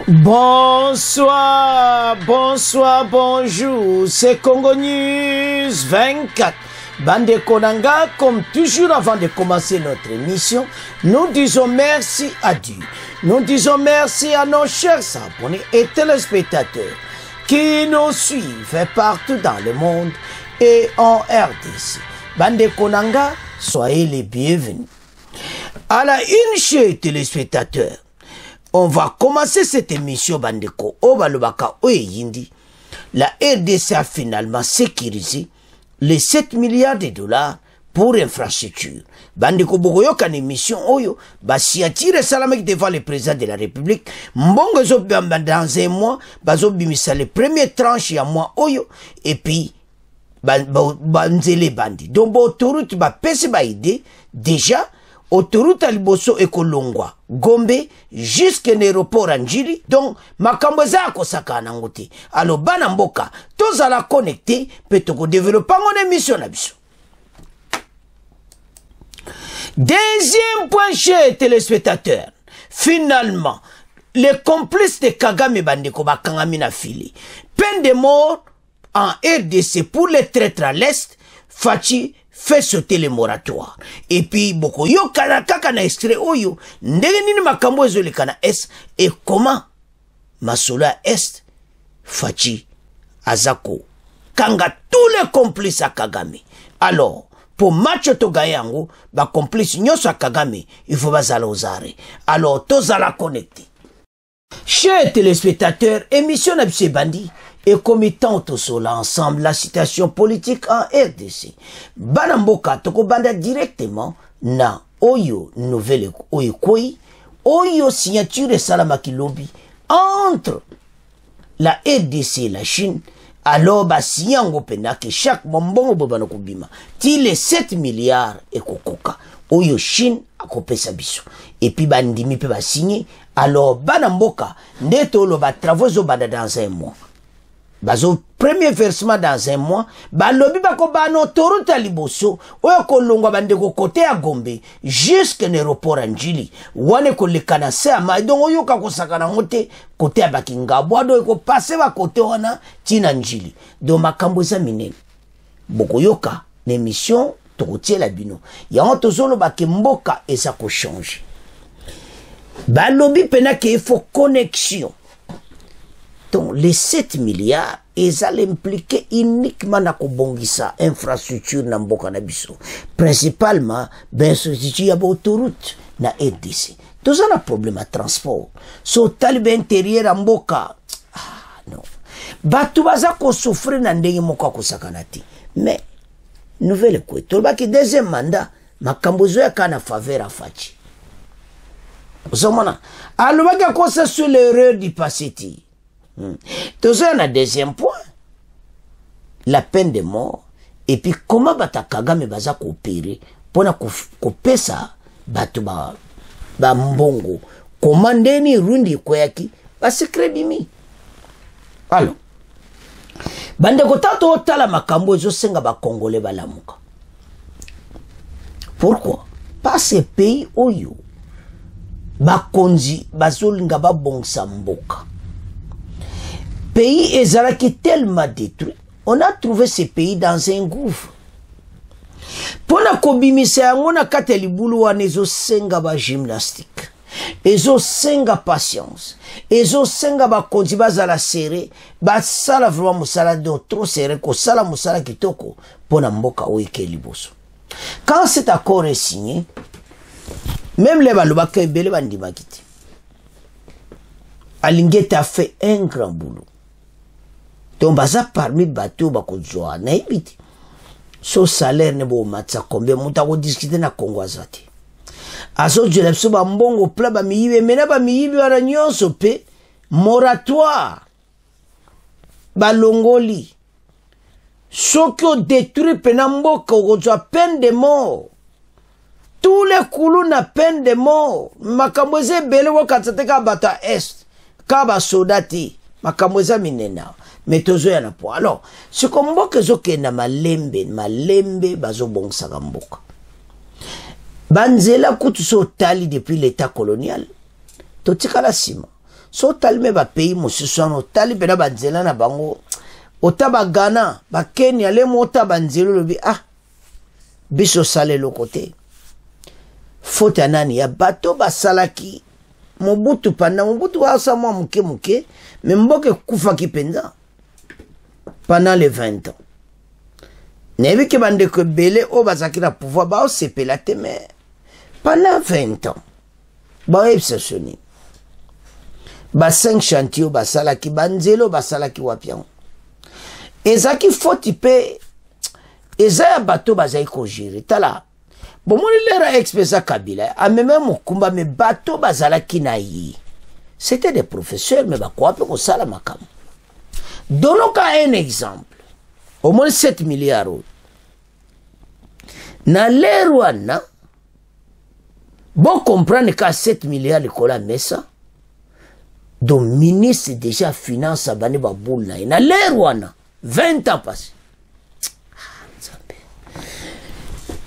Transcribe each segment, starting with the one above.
Bonsoir, bonsoir, bonjour, c'est Congo News 24. Bande Konanga, comme toujours avant de commencer notre émission, nous disons merci à Dieu. Nous disons merci à nos chers abonnés et téléspectateurs qui nous suivent partout dans le monde et en RDC. Bande Konanga, soyez les bienvenus. À la une, chers téléspectateurs, on va commencer cette émission Bandeko Obalobaka Oyindi. La RDC a finalement sécurisé les 7 milliards de dollars pour infrastructure. Bandeko Bogoyoka une émission Oyo, Basiatire Salamek devant le président de la République. Mbongo Zobamba dans un mois, Bazobimisa les premières tranches à mois Oyo, et puis Banzele Bandi. Donc, autoroute ba pese ba idée, déjà, autoroute Aliboso et Kolongwa, Gombe, jusqu'à l'aéroport Anjili. Donc, makamboza akosaka nangote. Alors, banamboka, tous à la connecter, peut-être développer mon émission nabiso. Deuxième point, chers téléspectateurs. Finalement, les complices de Kagame Bandeko Bakangamina Fili. Peine de mort en RDC pour les traîtres à l'Est, Fachi fait sauter les moratoires. Et puis, boko yo kaka na extrait oyo, ndenge nini makambo ezoli kana est, et comment Masola est, Fachi, Azako, Kanga, tous les complices à Kagame. Alors, pour match to gayango, ba complice nyoso à Kagame, il faut bazala osare. Alors, tous à la connecter. Chers téléspectateurs, émission Nabse Bandi, et comme étant tous ensemble la situation politique en RDC. Banamboka toko banda directement na Oyo nouvelle Oyo Koi, Oyo signature Salamaki lobby entre la RDC et la Chine. Alors ba siyango pena que chaque mombongo bobano kubima ti les 7 milliards et kokoka Oyo Chine akopesa biso. Et puis bandimi pe ba signer. Alors banamboka ndeto lo ba travaux zo banda dans un mois. Bazo premier versement dans un mois, balobi bako bano autoroute à Liboso, oyo kolongwa bandeko côté à Gombe, jusqu'à l'aéroport Anjili, wane ko lekana se ama, donc oyo kakosaka na ngote, côté à Bakinga, boado yoko passe ba côté wana, tina Anjili. Donc makambo za minene. Boko yoka, l'émission, tokotie la bino. Yango tozolo bake mboka, et ça ko change. Balobi pena ke il faut connexion. Donc, les 7 milliards, ils allaient impliquer uniquement na kobongisa infrastructure na mboka na biso. Principalement, ben, il y a autoroute na RDC. Tout ça, un problème à transport. So, talibé intérieur à mboka. Ah, non. Batu baza ko souffre na ndenge moka ko sakanati. Mais, nouvelle quoi. Tout le deuxième mandat, makambozo ya kana faveur à Fachi. Vous savez, alors, baga ko ça sur l'erreur du passé. Tout ça, on a deuxième point. La peine de mort. Et puis, comment bata Kagame baza coopérer pour na couper ça, batu ba mbongo. Comment ndeni rundi kweyaki, ba secret bimi. Alors, bande kotato otala makambo ezo senga ba Congolais balamuka. Pourquoi? Parce que pays oyo, ba konzi, bazolinga ba bongsa mboka. Pays ezalaki tellement détruit, on a trouvé ce pays dans un gouffre. Pona kobimisa yango na kati ya libulu wana ezosenga ba gymnastique, ezosenga patience, ezosenga bakonzi bazala serré, basala vraiment mosala de trop serré, kosala mosala kitoko pona mboka oyo ke liboso. Quand cet accord est signé, même les balobaka ebele bandimaki te. Alingete a fait un grand boulot. Donc, baza parmi bateau bakozwa na ibiti. So salaire ne bo matsa combien muta ko discuter na Congo azati. Aso jelepso ba mbongo pla ba miyibe mena ba miyibe wana nyonso pe moratoire. Ba longoli. Soko détruit penamboka okozwa peine de mort. Tous les koulou na peine de mort. Makamboze bele wakatsateka bata est. Kaba soldati. Makamboza minena. Mais tozo ya na po. Alors, ce qu'on voit que zoke na malembe bazo bongsa mboka. Banzela kutu so tali depuis l'état colonial. Totika la sima. so talme ba pays mosusu wana otali mpena banzela na bango ota bagana bakenya le mota banzela lobi biso sala eloko te faute ya nani ya bato basalaki Mobutu pendant Mobutu asa mwa muke muke mais mboke kufaki penza pendant les 20 ans nebi ke bandeko belé o bazaki na pouvoir ba o sepela te mais pendant 20 ans ba obsessionnés ba 5 chantiers ba salaki banzelo ba salaki wapian ezaki faute pe ezaya bato bazai ko gérer tala bon mon lera expesa Kabila a même mokumba me bato bazalaki na yi c'était des professeurs mais ba quoi pe ko sala makam donnons un exemple au moins 7 milliards na l'Erwana bon comprendre qu'à 7 milliards l'école messa donc ministre déjà finance a bani ba boule na l'Erwana 20 ans passé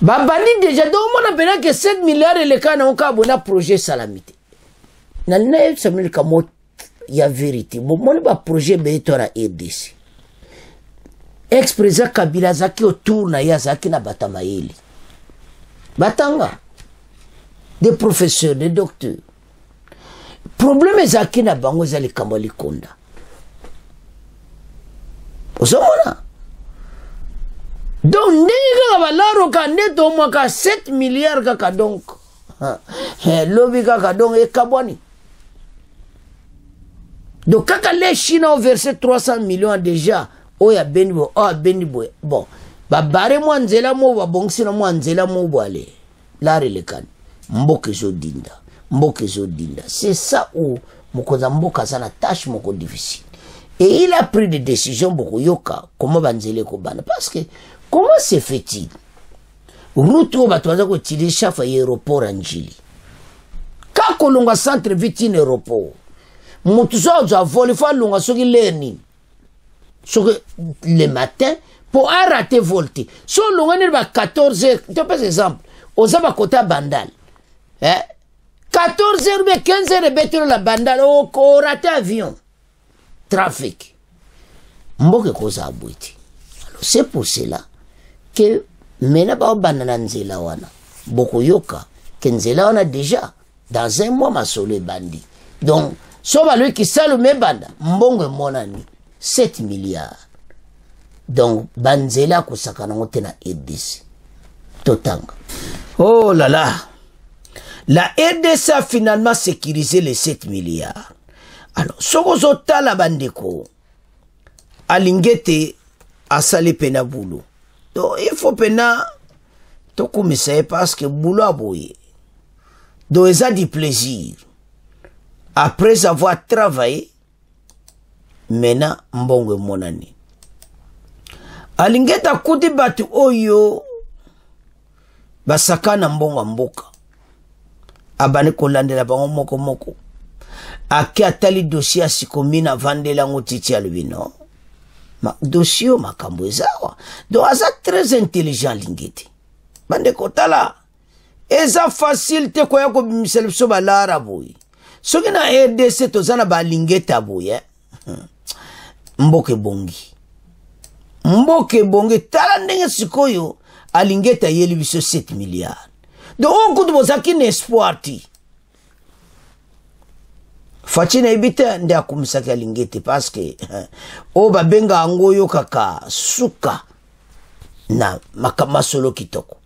babandi déjà donc on a que 7 milliards et les cas na un projet salamité na ne samil kamo ya vérité bon mon ba projet be tora RDC ex-président Kabila zaki autour na ya zaki na batamayeli batanga des professeurs des docteurs problème zaki na bango zali kambali konda osomona donc ndenge balaro ka neto mwa ka 7 milliards kaka donc lobi kaka donc ekabwani donc kaka les Chinois ont versé 300 millions déjà oya benibo benibo bon babare mwa nzela mo babongisi na mwa nzela mo bwale lare lekani mboke zo dinda c'est ça où mokoza mboka sana tâche moko difficile et il a pris des décisions beaucoup yoka comment banzele ko bana parce que comment se fait-il route où batwaza ko tili chafa aéroport anjili ka kolonga centre vitine aéroport mutu zo vole fa longa soki lerni soki le matin pour arrêter volter so longa ne ba 14h tu peux exemple ozaba kota bandal 14h mais 15h betro la bandal o raté avion trafic mboke koza abwiti alors c'est pour cela que mena ba banana nzela wana boko yoka que nzela wana déjà dans un mois masolo bandi donc so ba lui qui salo me banda mbongo monani 7 milliards donc banzela ko sakana ngote na RDC totanga oh là là la RDC a finalement sécurisé les 7 milliards alors sokozo tala bandeko alingete asali pena boulot donc il faut pena to commissaire parce que boulot aboye donc ça du plaisir après avoir travaillé maintenant mbongo monani alingeta kuti batu oyo basakana mbongo mboka abane kolandela bango moko moko ake atali dossier asikomina vandela ngotiti albino dossier makambo ezawa donc aza très intelligent lingeti bande kotala eza facile te koya ko bimisela biso balara boyi soki na RDC tozana balingeta boye mboke bongi tala ndenge sikoyo alingeta yeli biso 7 milliards donc on kutu bozaki na espoir ti Fachina ibite nde akumisaki alingete parce que o babenga angoyo kaka suka na makamasolo kitoko.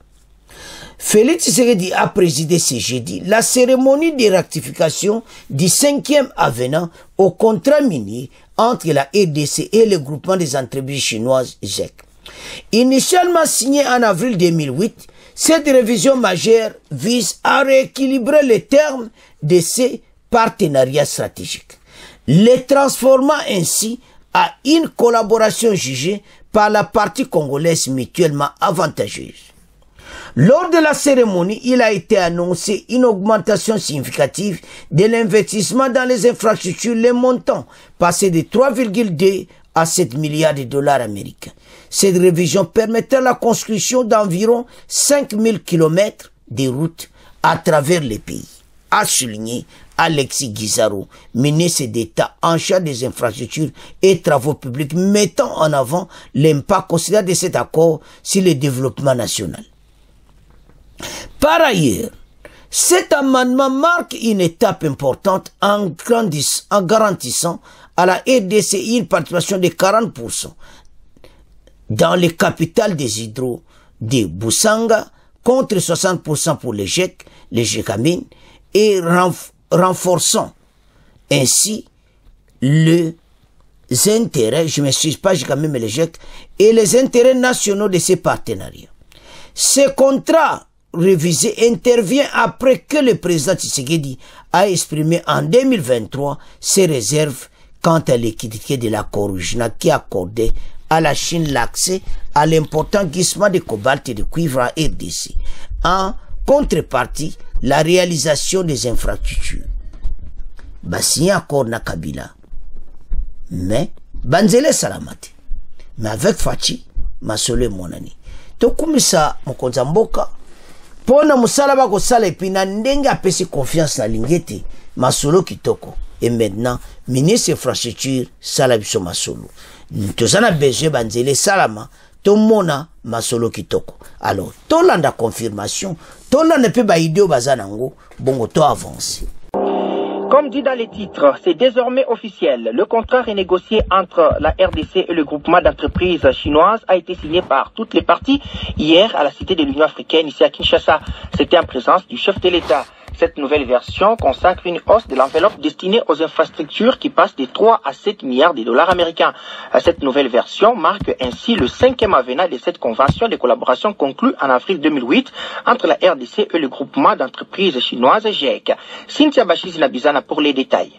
Félix Tshisekedi a présidé ce jeudi la cérémonie de rectification du 5e avenant au contrat minier entre la RDC et le groupement des entreprises chinoises GEC. Initialement signé en avril 2008, cette révision majeure vise à rééquilibrer les termes de ces partenariats stratégiques, les transformant ainsi à une collaboration jugée par la partie congolaise mutuellement avantageuse. Lors de la cérémonie, il a été annoncé une augmentation significative de l'investissement dans les infrastructures, les montants passés de 3,2 à 7 milliards de dollars américains. Cette révision permettait la construction d'environ 5000 km de routes à travers les pays, a souligné Alexis Guizaro, ministre d'État en charge des infrastructures et travaux publics, mettant en avant l'impact considérable de cet accord sur le développement national. Par ailleurs, cet amendement marque une étape importante en garantissant à la RDC une participation de 40% dans le capital des hydros de Boussanga contre 60% pour les GEC, les GECAMINE, et renforçant ainsi les intérêts, je ne m'excuse pas, j'ai quand même les GEC, et les intérêts nationaux de ces partenariats. Ce contrat révisé intervient après que le président Tshisekedi a exprimé en 2023 ses réserves quant à l'équité de l'accord original qui accordait à la Chine l'accès à l'important gisement de cobalt et de cuivre en RDC, en contrepartie la réalisation des infrastructures. Signé accord na Kabila, mais Banzele Salamate, mais avec Fachi, Masole Monani. Tokumisa Mokonza Mboka, pona musalaba ko sala epi na ndenge apesi confiance na lingete Masolo Kitoko. Et maintenant, ministre infrastructure sala biso Masolo. Tozana besoin Banzele Salama, tomona Masolo Kitoko. Alors, tolanda confirmation, tolanda pe ba ideo bazanango, bongo to avance. Comme dit dans les titres, c'est désormais officiel. Le contrat renégocié entre la RDC et le groupement d'entreprises chinoises a été signé par toutes les parties hier à la Cité de l'Union africaine ici à Kinshasa. C'était en présence du chef de l'État. Cette nouvelle version consacre une hausse de l'enveloppe destinée aux infrastructures qui passe de 3 à 7 milliards de dollars américains. Cette nouvelle version marque ainsi le 5e avenant de cette convention de collaboration conclue en avril 2008 entre la RDC et le groupement d'entreprises chinoises GEC. Cynthia Bachis-Nabizana pour les détails.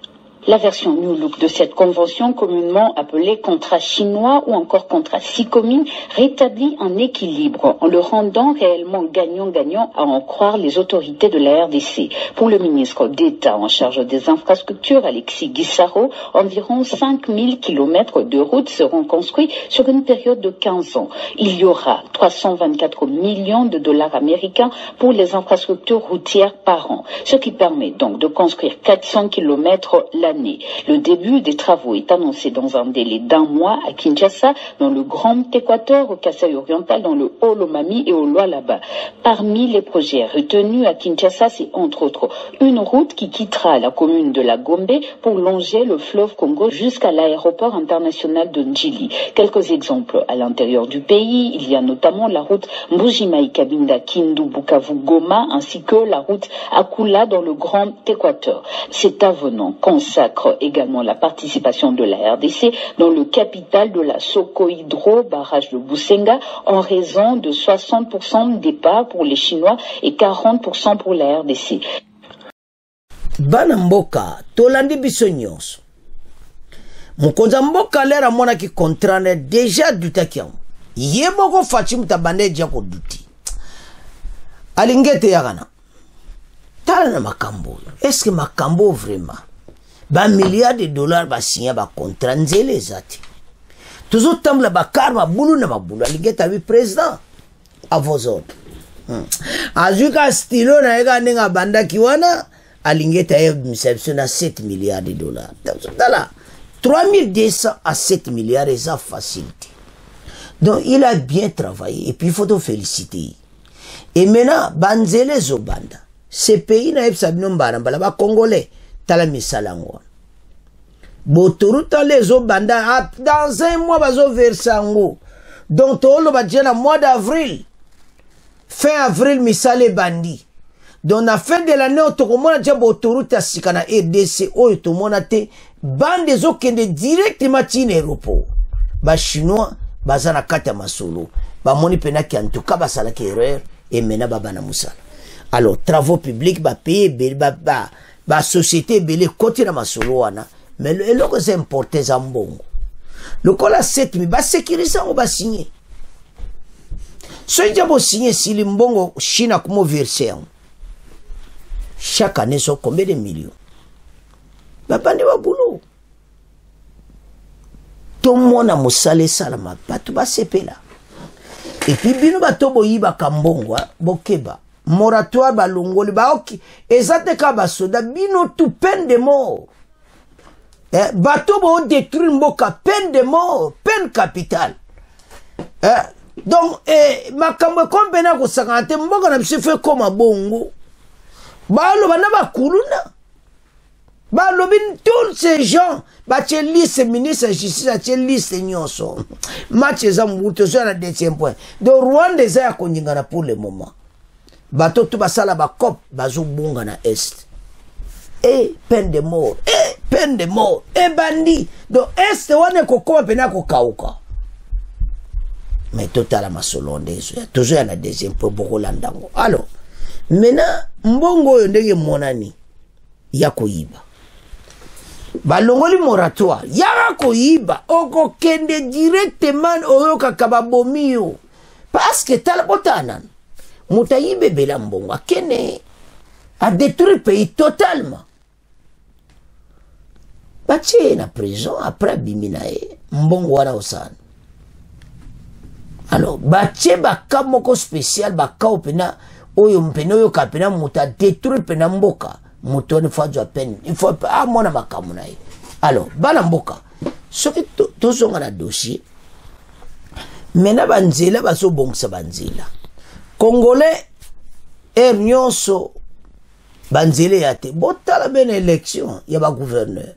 La version New Look de cette convention, communément appelée contrat chinois ou encore contrat SICOMINE, rétablit un équilibre en le rendant réellement gagnant-gagnant à en croire les autorités de la RDC. Pour le ministre d'État en charge des infrastructures, Alexis Guizaro, environ 5000 km de routes seront construits sur une période de 15 ans. Il y aura 324 millions de dollars américains pour les infrastructures routières par an, ce qui permet donc de construire 400 km l'année. Le début des travaux est annoncé dans un délai d'1 mois à Kinshasa, dans le Grand Équateur, au Kasaï oriental, dans le Haut-Lomami et au Lualaba. Parmi les projets retenus à Kinshasa, c'est entre autres une route qui quittera la commune de la Gombe pour longer le fleuve Congo jusqu'à l'aéroport international de Ndjili. Quelques exemples à l'intérieur du pays, il y a notamment la route Mbujimaï-Kabinda Kindu-Bukavu-Goma ainsi que la route Akula dans le Grand Équateur. Cet avenant consacre également la participation de la RDC dans le capital de la Soko Hydro, barrage de Bousenga, en raison de 60% des parts pour les Chinois et 40% pour la RDC. Banamboka, tolandi biso nyonso. Mokonza mboka lera mwana ki contrane déjà dutakiam. Yeboko fachi mutabande jako duti. Alingete yakana. Tala na makambo. Est-ce que makambo vraiment? Ba milliards de dollars ba signé ba contrat nzele zati. Toujours tambla ba karma bulu na mabulu. Alingeta bi président à vos ordres. Azuka stilo na ega ninga banda kiwana. Alingeta miseption à 7 milliards de dollars. Dala 3200 à 7 milliards et ça facilité. Donc il a bien travaillé et puis il faut te féliciter. Et maintenant banzele zobanda. Ces pays na ebsabino mbara ba congolais tala misalango. Botoruta les obanda dans un mois bazo versango. Donc tolo ba jena mois d'avril. Fin avril misale bandi. Donc na fin de l'année otokomona ja botoruta sikana RDC oyo tomona te bande zo kende directement tin aéroport. Ba chinois bazana kata masolo. Ba moni penaki en tout cas basala ki erreur et mena babana musala. Alors travaux publics ba payer ba société belé côté na masolo wana mais le logo c'est importé zambongo le kola 7000 ba sécuriser on ba signer so jabo signer si limbongo Chine comme verser chaque année so combien de millions ba bande ba boulot tout mona musale salama batu ba sepela et puis bino ba tobo yiba kambongo bokeba moratoire balongoli baoki ezate ka basoda bino tu peine de mort. Bateau ba détruire mboka peine de mort, peine capitale. Donc makambo kombena ko 50 mboka na biso fait comme bongo. Balo bana bakuluna. Balo bin tous ces gens ba liste ministre de justice a liste nyonso. Match za mbuto zo na 2e point. Donc Rwanda za ya koningana pour le moment. Bateau tout basala ba cop bazo bunga na est. Peine de mort, peine de mort, bandit. Donc, est wane kokoma pena kokauka. Mais total ma solonde, toujours y a la 2e pour Bokolandango. Alors, maintenant, mbongo yondege monani, yako iba. Balongoli moratoire, yako iba, oko kende directement oyo kakababomio. Parce que talbotanan, mutayibe bela mbongo, kene a détruit le pays totalement. Batie na prison après biminae mbongo wana osana. Alors batie baka moko spécial baka opena oyo mpena oyo kapena muta détruire pena mboka mutoni fadjo peine il faut pas mona makamu na ye. Alors bana mboka soki tozonga na dossier mena banzela baso bongisa banzela congolais nyonso banzele yate botala bene élection ya ba gouverneur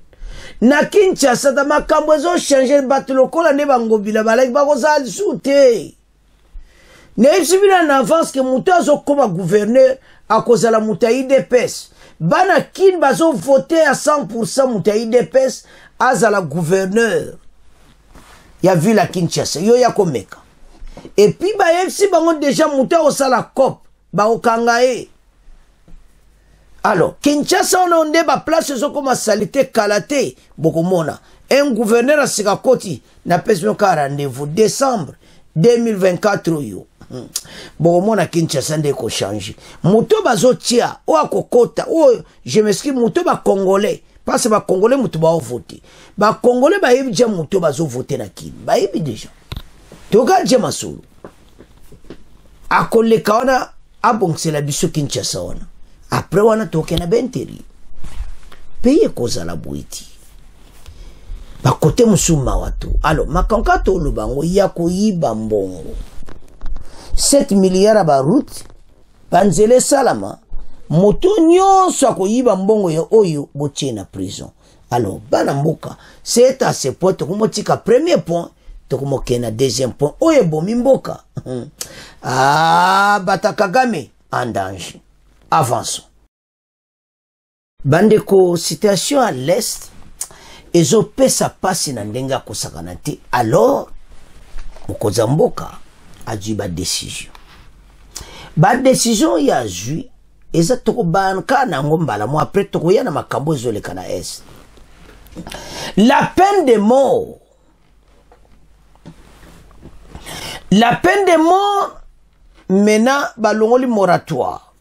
na Kinshasa da makambo zo changer batulokola ne bangobila balaki bakozali soute ne sibina na avance que mutazo koma gouverneur akozala mutayi DPS bana kin bazo voter à 100% mutayi DPS azala gouverneur ya ville à Kinshasa yo ya komeka et puis ba FC bango déjà muta osala cop ba okangae. Alors, Kinshasa on a ba place zo comme salité kalate bokomona. Un gouverneur a Sikakoti na pesme ka rendez-vous décembre 2024 yo. Bokomona Kinshasa ndeko changer. Muto bazo tia o akokota o je m'excuse muto ba congolais parce ba congolais muto ba voter. Ba congolais ba yebi ja muto bazo voter na kin. Ba yebi déjà. Toka je masulu. Akoleka wana abongsela biso Kinshasa wana. Après wana toke na benteri. Paye koza la bouiti. Ba kote musuma watu. Alors makankato lubango yako yiba mbongo. 7 milliards ba route. Banzele salama. Moto nyonso ako yiba mbongo ya oyo botie na prison. Alors bana mboka. C'est à ce point tokumotika premier point. Tokumoke na 2e point. Oye bomi mboka. Bata Kagame en danger. Avançons. Bandeko, situation à l'est, ezo pesa pasi na ndenga kosakanate. Alors, Mokozamboka a dû ba décision. Ba décision ya zui, eza toko banka na ngombala mo après toko ya na makambo ezo leka na est. La peine de mort. La peine de mort maintenant balongoli moratoire.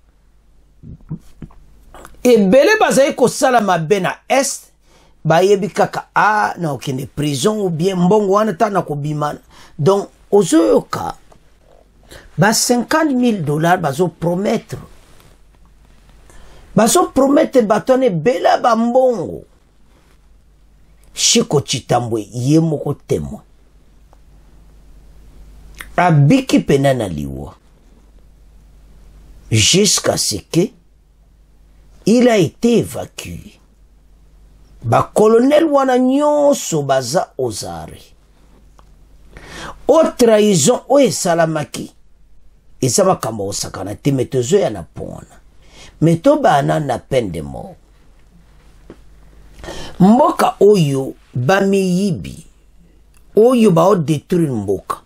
Et belé bazaye ko sala mabe na est ba yebi kaka na okende prison ou bien mbongo wana ta na ko bimana. Donc ozoyoka ba $50,000 bazo promettre. Bazo promettre batone bela ba mbongo. Shiko Chitambwe ye moko témoin. Abiki penana liwa. Jusqu'à ce que il a été évacué. Ba colonel wana nyonso baza ozare. O trahison o esalamaki. Esama kama osakana te metozo ya na pona. Meto bana na peine de mort. Mboka oyo ba miyibi. Oyo ba o détruire mboka.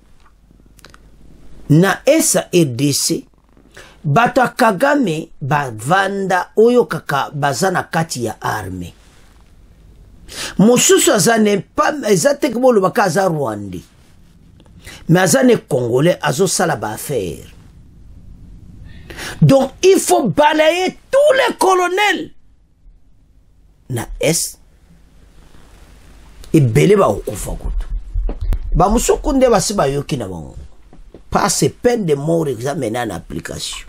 Na esa RDC Bata Kagame ba vanda oyo kaka bazana kati ya arme. Mosusu azane pa ezate kibolo baka aza Rwandi. Mais azane Congolais azo sala ba affaire. Donc il faut balayer tous les colonels na est et belé ba okufa kutu. Ba musokunde basiba yoki na bango. Pas peine de mort examiné en application.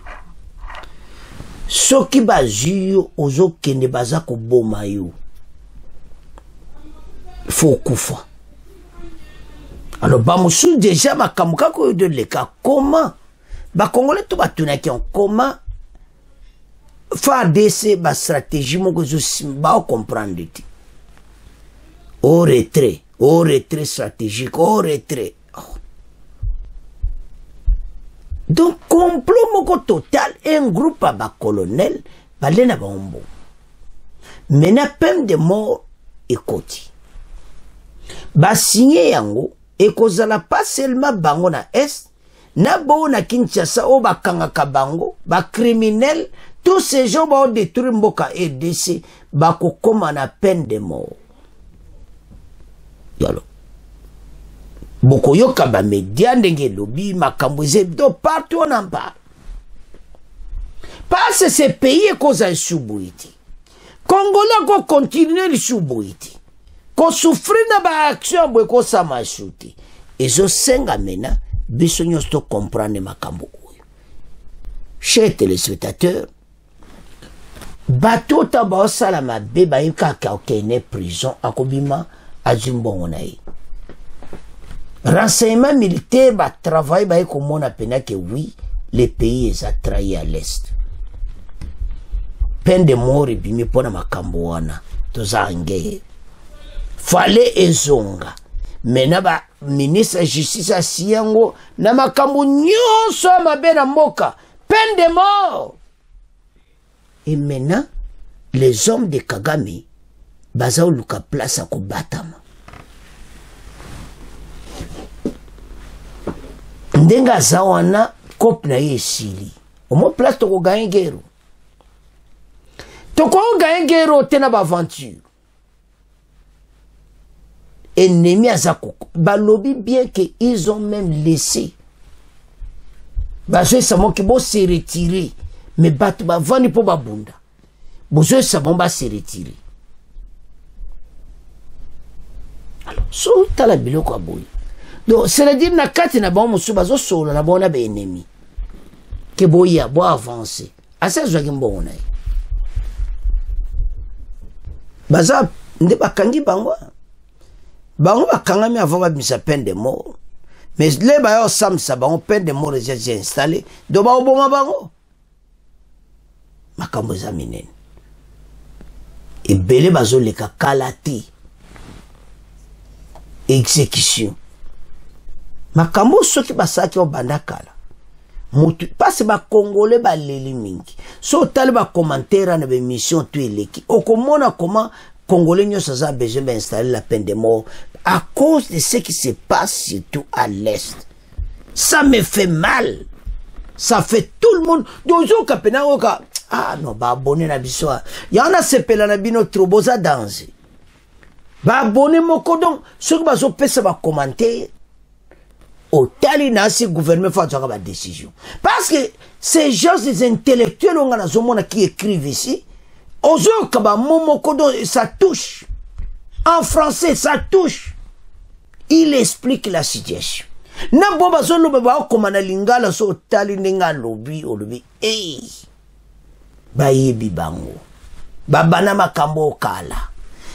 soki bazio ozo kende baza ko boma yo faut kufa. Alors bamusu déjà makamuka ko de leka comment ba congolais to batuna ki en comment faire des ba stratégie moko zo simba comprendre ti au retrait stratégique au retrait. Donc complot moko total un groupe à ba colonel balena bombo mena peine de mort ekoti ba signé yango ekozala pas seulement bango na est na bo na Kinshasa o bakangaka bango ba criminel tous ces gens vont détruire mboka RDC bakokoma na peine de mort. Yalo boko yoka ba média ndenge lobi makambo do partout on en parle. Parce que ces pays cause un soubuiti. Congolais ko continuer le soubuiti. Ko souffrir na ba action bo ko samashuti. Ezo senga mena biso nyosto comprendre makambo oyo. Chers téléspectateurs, bato taba sala mabe ba yika ka okene prison akobima azumbongo na ye. Renseignement militaire ba travail ba yiko mona pena que oui, les pays est trahi à l'est. Peine de mort bimi pona makambo wana toza ngeye. Fallait ezonga. Mena ba ministre justice asiyango na makambo nyonso mabe na mboka. Peine de mort. Et maintenant, les hommes de Kagame baza luka place ko batama. Ndenga zawana kop na yesili. Omo place to ko gagner guerre. To ko gagner guerre tena ba aventure. Ennemi azakoko. Balobi bien que ils ont même laissé. Bazo savon ki bo se retirer. Mais batu ba vani po babunda. Bozo savon ba se retirer. Alors, so tala biloko aboyi. Donc, c'est-à-dire na kati na bon musu bazo solo na bona be ennemi. Que boya bo avancer. Asa zwaki mbona. Baza nde bakangi bango. Bango bakangami avant ba misa peine de mort. Mais les bayo samsa bango peine de mort déjà installé. Do ba oboma bango. Makambo za minene. Ebele bazo leka kalati. Exécution. Makambo soki basaki obanda kala. Mutu passe ba congolais ba leli mingi. So tali ba commentaire na be mission tu eleki. Okomona comment congolais nyoso za besoin d'installer la peine de mort à cause de ce qui se passe surtout à l'est. Ça me fait mal. Ça fait tout le monde. Dozo kapena oka ah non ba abonné na biso. Yana sepela na bino troboza danse. Ba abonné moko donc ceux qui bazo pesa ba commenter au tali na si gouvernement fa tsoka ba décision. Parce que ces gens des intellectuels on a zomona qui écrivent ici. Ozo kaba momoko donc ça touche. En français ça touche. Il explique la situation. Na boba zolo baba komana lingala so tali ninga lobi olobi eh ba yebi bango baba na makambo kala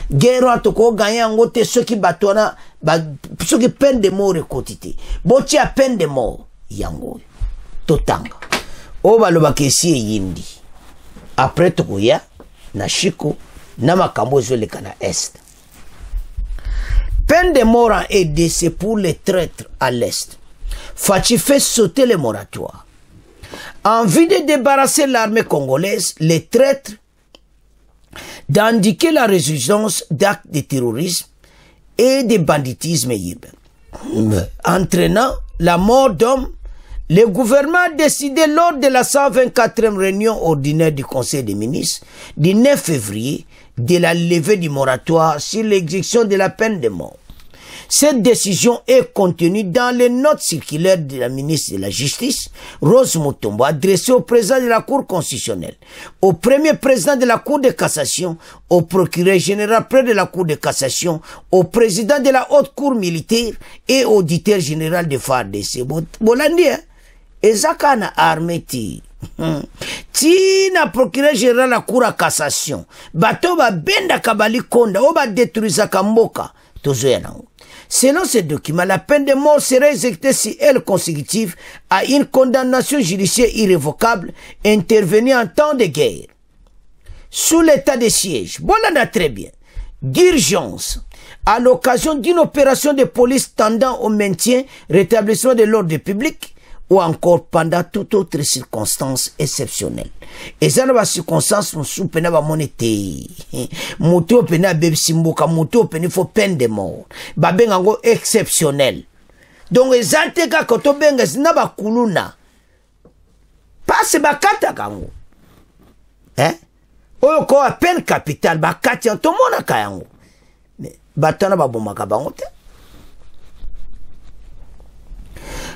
gero atoko ganya ngote soki batona ba soki peine de mort ekotité boti a peine de mort yango totanga o baloba kesi yindi après tokoya na shiko na makambo zoleka na est. Peine de mort en RDC pour les traîtres à l'est. Fachi fait sauter les moratoires. Envie de débarrasser l'armée congolaise, les traîtres, d'indiquer la résurgence d'actes de terrorisme et de banditisme urbain. Entraînant la mort d'hommes, le gouvernement a décidé lors de la 124e réunion ordinaire du Conseil des ministres du 9 février de la levée du moratoire sur l'exécution de la peine de mort. Cette décision est contenue dans les notes circulaires de la ministre de la Justice, Rose Mutombo, adressée au président de la Cour constitutionnelle, au premier président de la Cour de cassation, au procureur général près de la Cour de cassation, au président de la Haute Cour militaire et auditeur général de FARDC. Bolandi, ezaka na armée ti tina procureur général la cour à cassation bato benda kabali konda o ba détruisa kamboka tozoya nango. Selon ces documents, la peine de mort serait exécutée si elle est consécutive à une condamnation judiciaire irrévocable intervenue en temps de guerre. Sous l'état de siège, voilà très bien, d'urgence, à l'occasion d'une opération de police tendant au maintien, rétablissement de l'ordre public, ou encore pendant toute autre circonstance exceptionnelle. Et ça, dans la circonstance, nous soupena ba monete. Mouto pena bebsimboka, mouto pena faut peine de mort. Ba bengango exceptionnel. Donc, ezante ka koto benga zina ba kuluna. Passe ba kata kango. Oyo ko a peine capitale, ba kati en tomona kayango. Mais, batana ba bomaka bangote.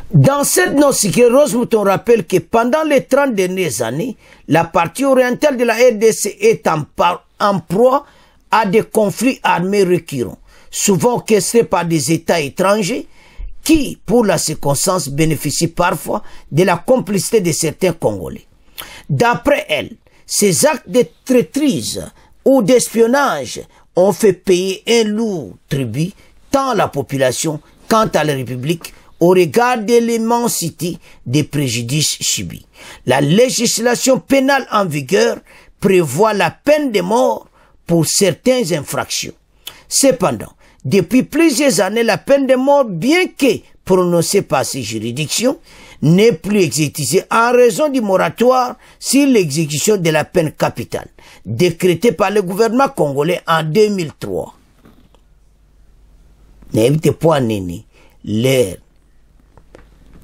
Dans cette note, Rose Mouton rappelle que pendant les 30 dernières années, la partie orientale de la RDC est en proie à des conflits armés récurrents, souvent orchestrés par des États étrangers qui, pour la circonstance, bénéficient parfois de la complicité de certains Congolais. D'après elle, ces actes de traîtrise ou d'espionnage ont fait payer un lourd tribut tant à la population quant à la République au regard de l'immensité des préjudices subis. La législation pénale en vigueur prévoit la peine de mort pour certaines infractions. Cependant, depuis plusieurs années, la peine de mort, bien que prononcée par ces juridictions, n'est plus exécutée en raison du moratoire sur l'exécution de la peine capitale, décrété par le gouvernement congolais en 2003. N'évitez pas nini, l'air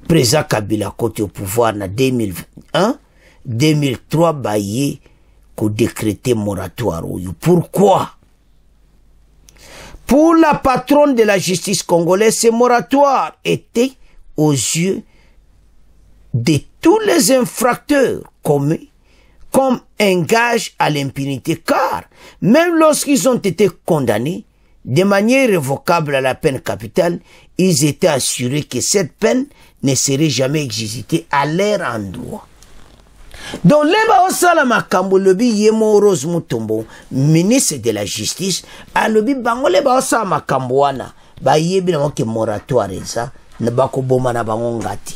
président Kabila côté au pouvoir en 2001, 2003 baillé qu'au décrété moratoire. Pourquoi? Pour la patronne de la justice congolaise, ce moratoire était aux yeux de tous les infracteurs commis comme un gage à l'impunité, car même lorsqu'ils ont été condamnés de manière irrévocable à la peine capitale, ils étaient assurés que cette peine ne serait jamais exécutée à leur endroit. Donc, leba osala makambo lobi Yemo Rose Mutombo, ministre de la justice, a lobi bango leba osala makambo wana, ba yebi na moke moratoire eza, na bako boma na bango ngati.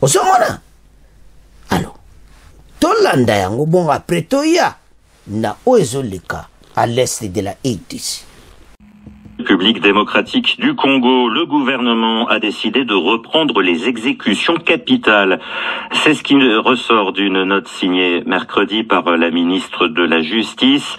Osomona? Alors, tolanda yango bon après toya, na oezoleka à l'est de la RDC. République démocratique du Congo, le gouvernement a décidé de reprendre les exécutions capitales. C'est ce qui ressort d'une note signée mercredi par la ministre de la Justice.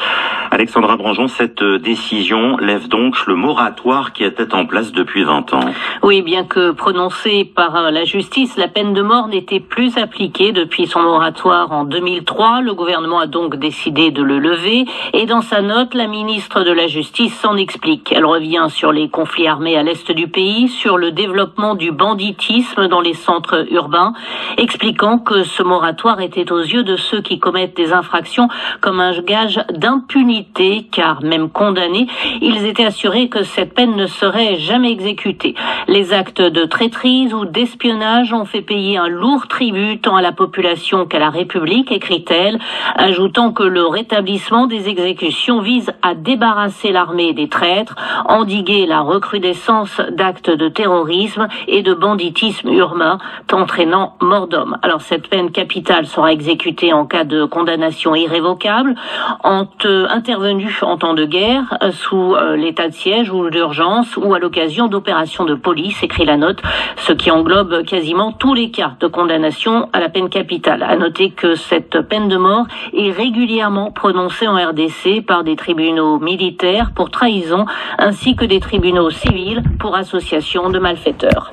Alexandra Branjon, cette décision lève donc le moratoire qui était en place depuis 20 ans. Oui, bien que prononcée par la justice, la peine de mort n'était plus appliquée depuis son moratoire en 2003. Le gouvernement a donc décidé de le lever. Et dans sa note, la ministre de la Justice s'en explique. Elle revient sur les conflits armés à l'est du pays, sur le développement du banditisme dans les centres urbains, expliquant que ce moratoire était aux yeux de ceux qui commettent des infractions comme un gage d'impunité, car même condamnés, ils étaient assurés que cette peine ne serait jamais exécutée. Les actes de traîtrise ou d'espionnage ont fait payer un lourd tribut tant à la population qu'à la République, écrit-elle, ajoutant que le rétablissement des exécutions vise à débarrasser l'armée des traîtres, endiguer la recrudescence d'actes de terrorisme et de banditisme urbain entraînant mort d'homme. Alors cette peine capitale sera exécutée en cas de condamnation irrévocable, intervenue en temps de guerre, sous l'état de siège ou d'urgence ou à l'occasion d'opérations de police, écrit la note, ce qui englobe quasiment tous les cas de condamnation à la peine capitale. À noter que cette peine de mort est régulièrement prononcée en RDC par des tribunaux militaires pour trahison ainsi que des tribunaux civils pour association de malfaiteurs.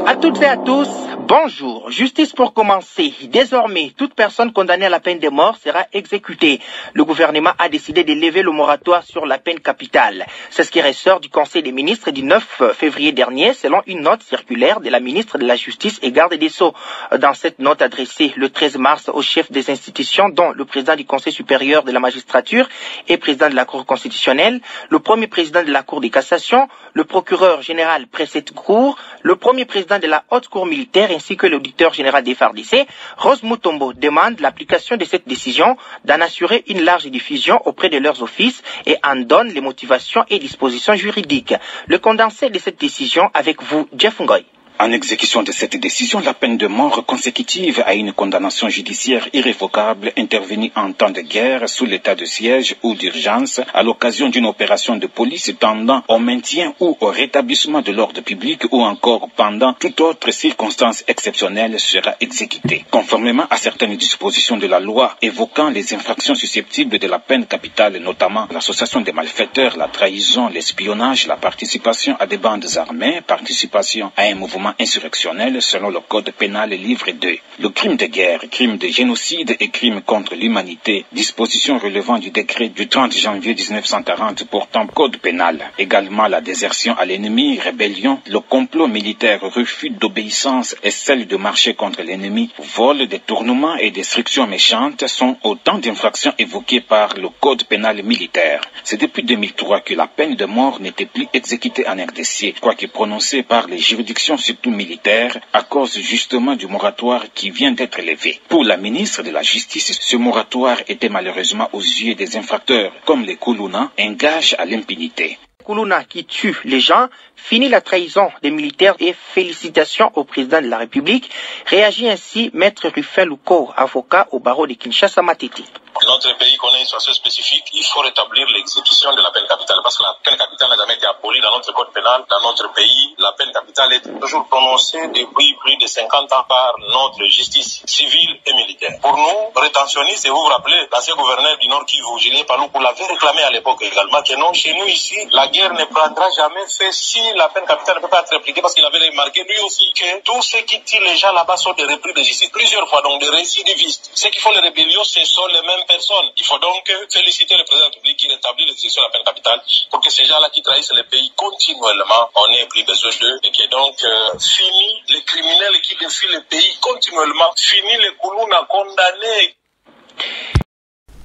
À toutes et à tous, bonjour. Justice pour commencer. Désormais, toute personne condamnée à la peine de mort sera exécutée. Le gouvernement a décidé de lever le moratoire sur la peine capitale. C'est ce qui ressort du Conseil des ministres du 9 février dernier, selon une note circulaire de la ministre de la Justice et garde des Sceaux. Dans cette note adressée le 13 mars aux chefs des institutions, dont le président du Conseil supérieur de la magistrature et président de la Cour constitutionnelle, le premier président de la Cour de cassation, le procureur général près cette cour, le premier président de la Haute Cour militaire militaires ainsi que l'auditeur général des FARDC, Rose Mutombo, demande l'application de cette décision, d'en assurer une large diffusion auprès de leurs offices et en donne les motivations et dispositions juridiques. Le condensé de cette décision avec vous, Jeff Ngoy. En exécution de cette décision, la peine de mort consécutive à une condamnation judiciaire irrévocable intervenue en temps de guerre sous l'état de siège ou d'urgence à l'occasion d'une opération de police tendant au maintien ou au rétablissement de l'ordre public ou encore pendant toute autre circonstance exceptionnelle sera exécutée. Conformément à certaines dispositions de la loi évoquant les infractions susceptibles de la peine capitale, notamment l'association des malfaiteurs, la trahison, l'espionnage, la participation à des bandes armées, participation à un mouvement insurrectionnel selon le code pénal livre 2. Le crime de guerre, crime de génocide et crime contre l'humanité, disposition relevant du décret du 30 janvier 1940 portant code pénal. Également la désertion à l'ennemi, rébellion, le complot militaire, refus d'obéissance et celle de marcher contre l'ennemi, vol, détournement et destruction méchante sont autant d'infractions évoquées par le code pénal militaire. C'est depuis 2003 que la peine de mort n'était plus exécutée en RDC, quoique prononcée par les juridictions surtout militaires à cause justement du moratoire qui vient d'être levé. Pour la ministre de la Justice, ce moratoire était malheureusement aux yeux des infracteurs, comme les Kuluna, un gage à l'impunité. Kuluna qui tue les gens, finit la trahison des militaires et félicitations au président de la République. Réagit ainsi Maître Rufin Luko, avocat au barreau de Kinshasa Matete. Notre pays connaît une situation spécifique. Il faut rétablir l'exécution de la peine capitale parce que la peine capitale n'a jamais été abolie dans notre code pénal. Dans notre pays, la peine capitale est toujours prononcée depuis plus de 50 ans par notre justice civile et militaire. Pour nous, rétentionnistes, et vous vous rappelez, l'ancien gouverneur du Nord Kivu, Julien Paluku, l'avait réclamé à l'époque également que non, chez nous ici, la guerre ne prendra jamais fait si la peine capitale ne peut pas être appliquée parce qu'il avait remarqué lui aussi que tous ceux qui tirent les gens là-bas sont des repris de justice plusieurs fois, donc des récidivistes. Ceux qui font les rébellions, ce sont les mêmes personnes. Il faut donc féliciter le président de la République qui rétablit l'exécution de la peine capitale pour que ces gens-là qui trahissent le pays continuellement, on ait plus besoin d'eux et que donc fini les criminels qui défient le pays continuellement, fini les Kuluna condamnés.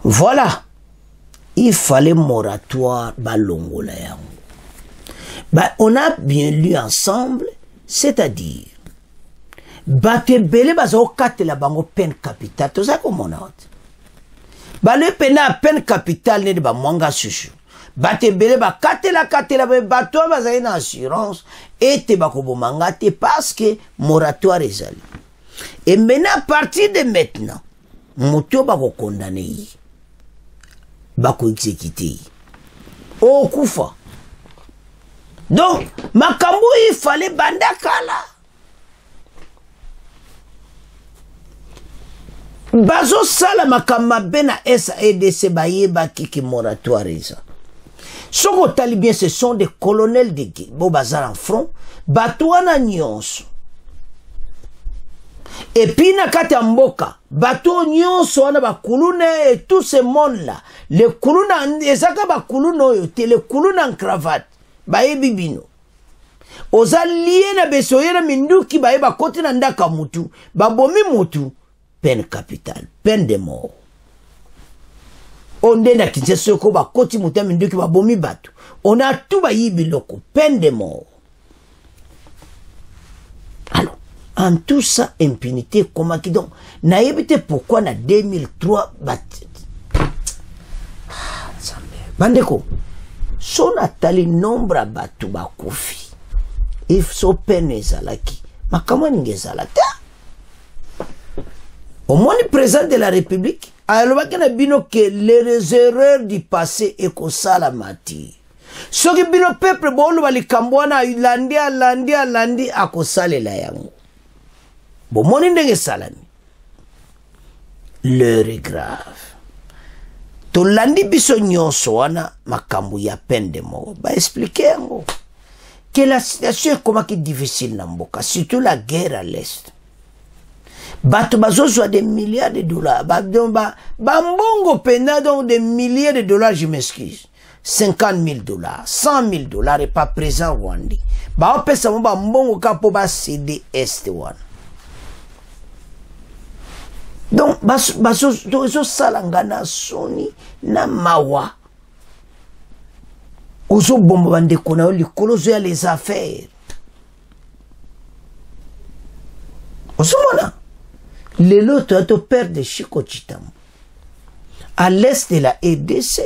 Voilà. Il fallait moratoire balongola. On a bien lu ensemble, c'est-à-dire batebele bazo kate la bango peine capitale. Tout ça comme on a. Le pena peine capitale ne de ba mwanga susu. Batebele ba kate la bato ba une assurance et te ba kobomanga te parce que moratoire ezali. Et maintenant à partir de maintenant, moto ba ko condamner. Ba ko exécuter. Oh kufa. Donc makambo il fallait bandakala. Bazo sala makama bena SAEDC bayeba kiki moratoire eza. Soko talibien ce sont des colonels de guerre. Bo bazar en front, batouana nyonso. Et puis na kati ya mboka, bato nyonso wana bakulune et tout ce monde là. Le kuluna ezaka bakuluna oyo te le kuluna en cravate. Bayebi bino. Oza lié na besoyena minduki bayeba koti na ndaka mutu. Babomi mutu. Peine capitale, peine de mort. On est na Kinshasa ko ba koti muta minduki ba bomi batu. On a tout ba yibi loko, peine de mort. Alors, en tout ça, impunité, comment qui donc, n'a évité pourquoi na 2003 bat. Bandeko, son atali nombre batu ba kofi. If so peine ezalaki, makama ningezalata. Au moins le président de la République a bino que les erreurs du passé et qu'on salamati. Ce qui bino peuple bolo bali kambwana landi a kosale la yango. Bon moni ndenge salami. L'heure est grave. To landi biso nyonso wana makambu ya peine de mort. Ba expliquer yango. Que la situation est comment qui difficile na mboka, surtout la guerre à l'est. Bato bazo des milliards de dollars. Bambongo pena donc des milliers de dollars, je m'excuse. 50 000 $, 100 000 $ et pas présent Rwandi. Ba pesa mo bambongo kapo ba CD est one. Donc bazo salangana soni na mawa. Ozo bombo bande kona likolo zo ya les affaires. osomona lelo to perdre Chiko Chitambo à l'est de la RDC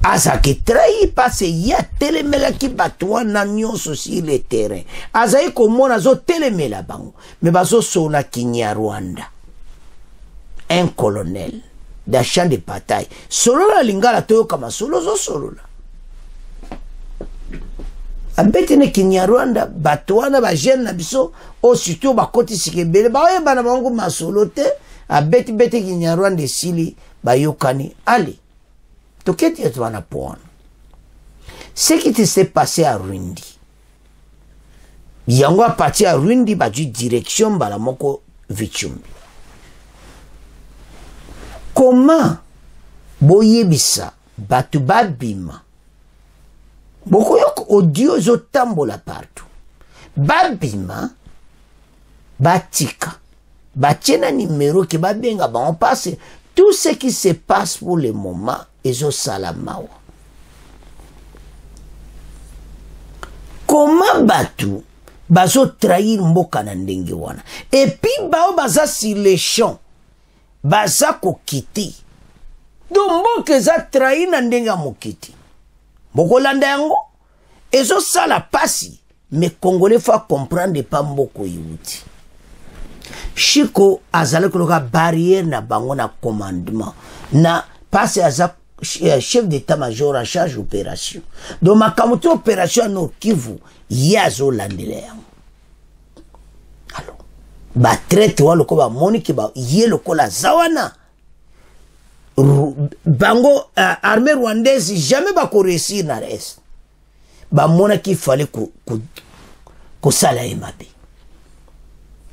azaki trahi parce ya telemela ki batwa na nyonso sur le terrain azai komona zo telemela bango mais bazo sona Kinyarwanda un colonel d'un champ de bataille solo la lingala toyo kama solo zo solo la abetene Kinyarwanda batwana ba jeune na biso o surtout ba koti sikebele ba yeba na bango masolo te abeti beti Kinyarwanda sili ba yokani ali to keti etwana pona ce qui s'est passé à Rwindi yango a parti à Rwindi ba du direction bala moko Vichumbi comment boyebisa batu babima bokoyok audio zo tambola partout babima batika batiena numéro ki babenga ba on passe tout ce qui se passe pour le moment ezo salamawa comment batu bazo trahir mboka na ndenge wana et puis bao baza sur les champs baza ko kiti donc mboka za trahir na ndenge mokiti bokolanda yango ezo sala pasi mais congolais faut comprendre pas mboko yuti Chiko azale koloka barrière na bango na commandement na passe aza chef d'état-major en charge opération donc makamuti opération no Kivu yazo landele yango alors ba traite wa loko ba moniki ba ye loko la zawana bango armée rwandaise jamais ba ko réussir na reste ba mona qu'il fallait ko sala emabe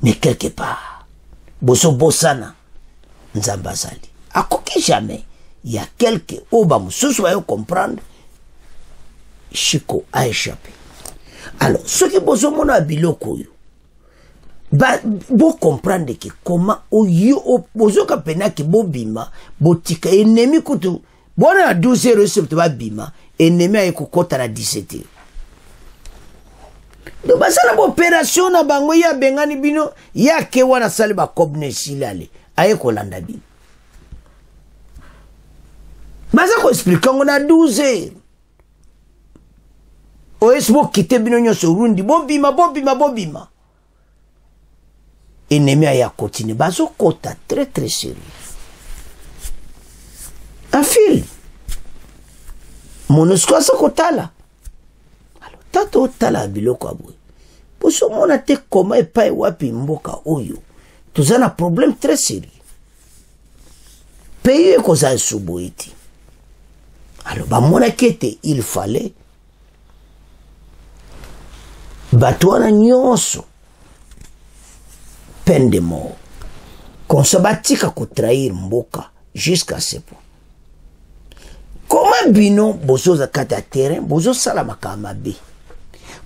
mais quelque part boso bosana nzamba zali akoki jamais il y a quelques oba mususu va comprendre Chiko a échappé alors ce qui boso mona biloko yo ba bo comprendre que comment oyo bozo ka pena ki bobima botika ennemi kutu bona 12h recepte ba bima ennemi ay kokota na 17h do basala bo opération na bango ya bengani bino ya ke wana sale ba kobne silale ay ko landa bino baza ko expliquer ngona 12h o esbo kite bino nyoso rundi bobima ennemi ya continue bazo kota très sérieux un fil MONUSCO sa kotala alors tato tala biloko abwe poso mona te koma epai wapi mboka oyo tozana problème très sérieux pays ekoza suboiti alors ba mona kete il fallait batwana nyonso peine de mort qu'on se batika ko trahir mboka jusqu'à ce point comment bino bozo za kata terrain bozo sala makamabe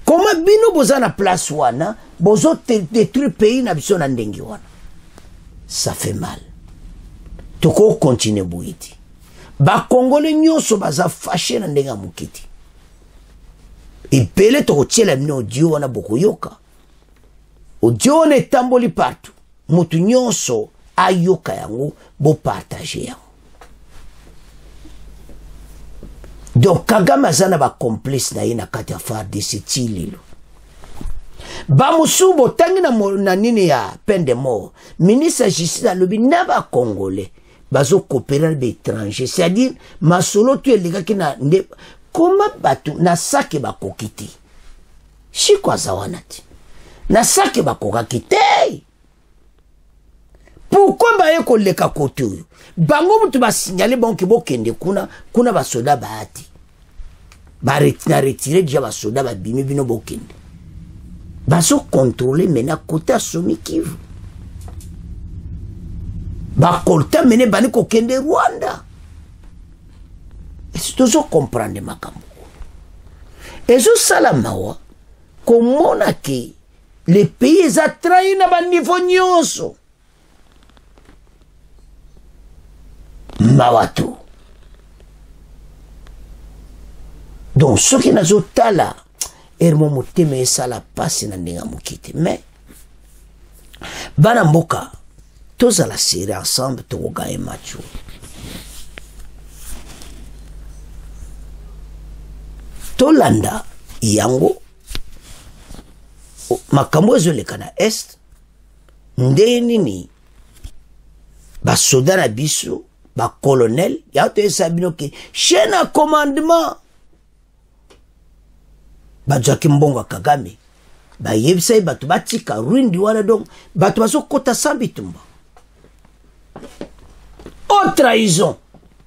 comment bino boza na place wana bozo détruire pays na biso na ndenge wana ça fait mal toko continuer boiti ba congolais nyonso baza fâché na ndenge mukiti ipele toko tiela mino audio wana bokoyoka audio ne tamboli partout mutu nyonso ayoka yango bo partager yango donc Kagame azana ba complice na ina kati ya FARDC tililo ba musubo tangi na nini ya peine de mort ministre justice alobi na ba congolais bazo coopérer ba étranger c'est-à-dire masolo tu elinga kina nde comment batu na sake ba kokiti Chiko azawanati na sake ba kokakite pourquoi ba yeko leka kote oyo bango mutu ba signaler banki bokende kuna ba soda baati ba retirer déjà ba soda ba bimi bino bokende baso contrôler mena côté Somi Kivu ba kolta mene bani ko kende Rwanda est-ce toujours comprendre makambo ezo salamawa komona ke les pays a trahi na ba niveau nyonso Mawatu. Donc, ce qui n'a pas tala, ermo muteme sala passe na ndinga mukite. Mais, bana mboka tozala serré ensemble tokogaye match tolanda yango makambo ezoleka na est ndenge nini basoda na biso bacolonel ya toyesa bino ke chaîne à commandement bazwaki mbongo ya Kagame bayebisa ye bato batika rwindi wana donc bato bazokota sa bitumba o trahison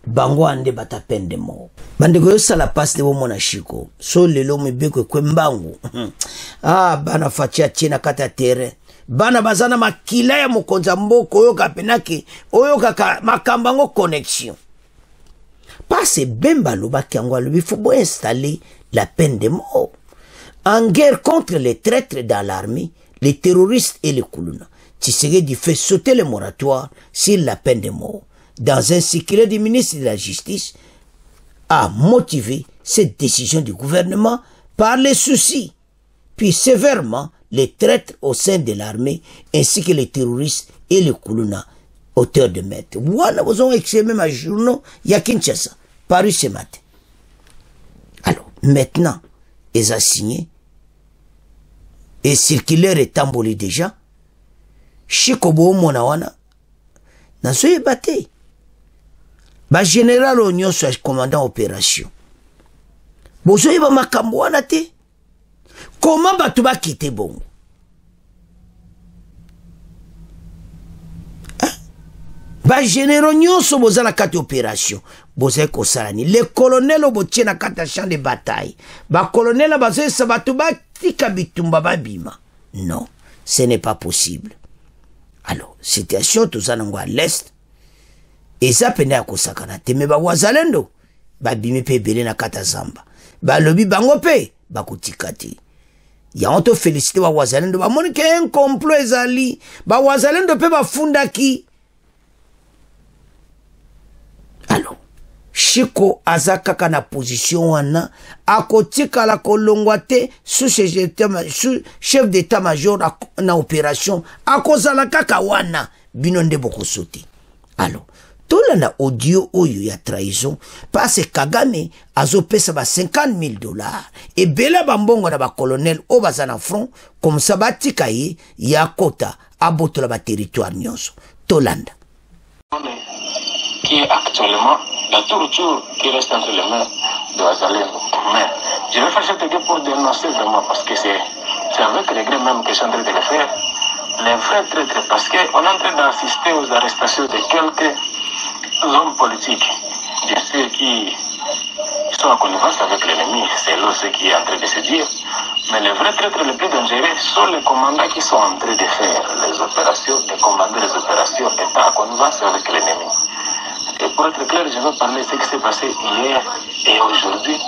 bango ande bata peine de mort bandeko yosala passe de bomona shiko so lelo mibeko ekwe mbangu bana fatia tina kata terrain bana bazana makila ya mokonzi ya mboka oyoka penaki oyoka makambango connexion passe bemba lobaki yango alobi faut bo installer la peine de mort en guerre contre les traîtres dans l'armée, les terroristes et les Koulouna. Tshisekedi fait sauter le moratoire sur la peine de mort. Dans un circulaire du ministre de la Justice, a motivé cette décision du gouvernement par les soucis, puis sévèrement les traîtres au sein de l'armée, ainsi que les terroristes et les Koulouna, auteurs de maîtres. Voilà, vous avez exprimé ma journaux, ya Kinshasa, paru ce matin. Alors, maintenant, ils ont signé, et circulaire est embolé déjà, Chikobo Monawana, n'a soyez batté. Ba général Oignon soit commandant opération. Bozoye ba makambo wana te. Comment batu ba quitter bongo? Ba général nyonso bozala kati opération. Bozoye kosalani. Les colonels obotie na kata champ de bataille. Ba colonel bazoye sa batu ba tika bitumba babima. Non, ce n'est pas possible. Alors, situation tozanango à l'est. Et ça pene ya kosakana te me ba wazalendo ba bimi pe belé na kata zamba. Ba lobi bango pe ba kutika te. Ya on te féliciter ba wazalendo ba moni ke un complot ezali. Ba wazalendo pe ba fundaki. Alors, Chiko azakaka na position wana akotika la kolongwa te sous chef d'état-major na opération akozala kaka wana bino nde bokosote. Alors, tola na audio oyo ya trahison parce Kagame azopesa ba $50,000 et bela bambongo na ba colonel o bazana front comme ça batika ye ya kota abotola ba territoire nyonso tolanda qui est actuellement la tour qui reste entre les mains de Wazalendo. Mais je vais faire cette idée pour dénoncer vraiment parce que c'est avec regret même que je suis en train de le faire. Les vrais traîtres, parce qu'on est en train d'assister aux arrestations de quelques hommes politiques, de ceux qui sont en connivence avec l'ennemi, c'est là ce qui est en train de se dire. Mais les vrais traîtres les plus dangereux sont les commandants qui sont en train de faire les opérations, de commander les opérations et pas en connivence avec l'ennemi. Et pour être clair, je vais parler de ce qui s'est passé hier et aujourd'hui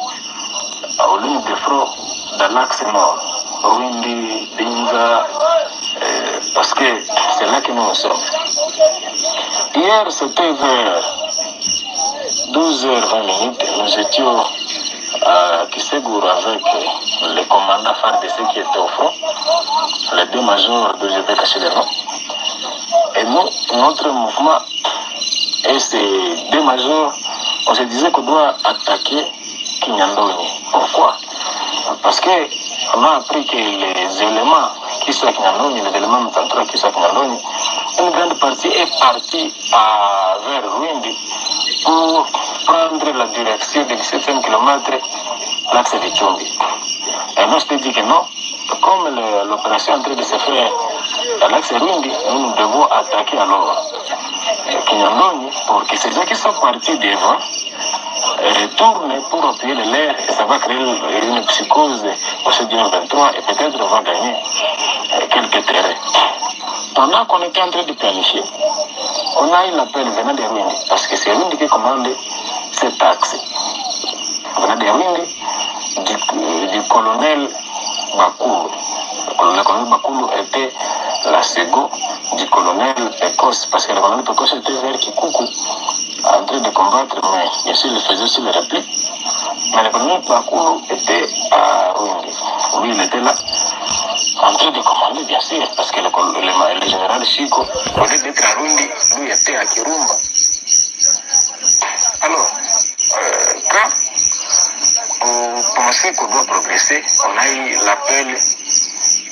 aux lignes de front dans l'axe nord, Rwindi, Binza, parce que c'est là que nous sommes. Hier, c'était vers 12h20, nous étions à Kisegour avec les commandants phares de ceux qui étaient au front, les deux majors dont je vais cacher les noms. Et nous, notre mouvement et ces deux majors, on se disait qu'on doit attaquer Kinyandoni. Pourquoi? Parce que on a appris que les éléments qui sont à Kinyandoni, les éléments centraux qui sont à Kinyandoni, une grande partie est partie vers Rwindi pour prendre la direction du 17e kilomètre, l'axe de Tchombi. Et moi, je te dis que non, comme l'opération est en train de se faire à l'axe Rwindi, nous devons attaquer alors Kinyandoni pour que ces gens qui sont partis devant retournent pour appuyer l'air et ça va créer une psychose au CDN 23 et peut-être on va gagner quelques terrains. Pendant qu'on était en train de planifier, on a eu l'appel venant de Rwindi parce que c'est Rwindi qui commande cet axe. Venant de Rwindi, du colonel Bakulu. Le colonel Bakulu était la seconde du colonel Écosse, parce que le colonel Écosse était vers Kikuku, en train de combattre, mais bien sûr il faisait aussi le repli. Mais le colonel Bakulu était à Rwindi. Lui, il était là. en train de commander, bien sûr, parce que le général Chico, au lieu d'être à Rundi, lui était à Kirumba. Alors, quand on pensait qu'on doit progresser, on a eu l'appel